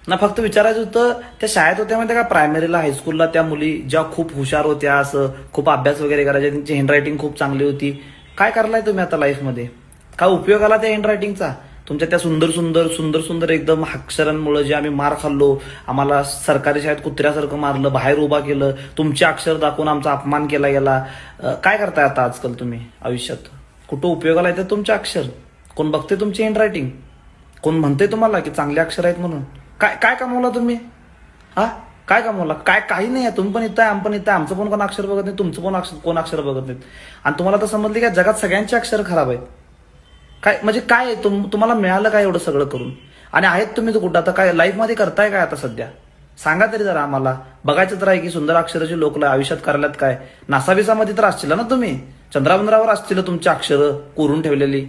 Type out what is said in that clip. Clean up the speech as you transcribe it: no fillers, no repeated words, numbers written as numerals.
ना फक्त विचारायचं होतं, त्या शाळेत होत्या माहिती का, प्रायमरीला हायस्कूलला, त्या मुली ज्या खूप हुशार होत्या, असं खूप अभ्यास वगैरे करायच्या, त्यांची हँडरायटिंग खूप चांगली होती. काय करलाय तुम्ही आता लाईफमध्ये? काय उपयोग आला त्या हँडरायटिंगचा? तुमच्या त्या सुंदर सुंदर सुंदर सुंदर एकदम अक्षरांमुळे जे आम्ही मार खाल्लो, आम्हाला सरकारी शाळेत कुत्र्यासारखं मारलं, बाहेर उभा केलं, तुमचे अक्षर दाखवून आमचा अपमान केला गेला. काय करताय आता आजकाल तुम्ही आयुष्यात? कुठं उपयोगाला येतं तुमचे अक्षर? कोण बघते तुमची हँडरायटिंग? कोण म्हणते तुम्हाला की चांगले अक्षर आहेत म्हणून? काय काय कमवला तुम्ही? हा, काय कमवला? काय काही नाही आहे. तुम्ही पण इथं आहे, आम पण इथं आहे. आमचं पण कोण अक्षर बघत नाही, तुमचं पण कोण अक्षर बघत नाहीत. आणि तुम्हाला तर समजले की जगात सगळ्यांचे अक्षर खराब आहेत. काय म्हणजे काय आहे? तुम्हाला मिळालं काय एवढं सगळं करून? आणि आहेत तुम्ही तर कुठं आता? काय लाईफमध्ये करताय काय आता सध्या? सांगा तरी जरा आम्हाला. बघायचं तर आहे की सुंदर अक्षराची लोक आयुष्यात करायलात काय? नासाबिसामध्ये तर असतील ना तुम्ही? चंद्राबंद्रावर असतील तुमची अक्षरं कोरून ठेवलेली.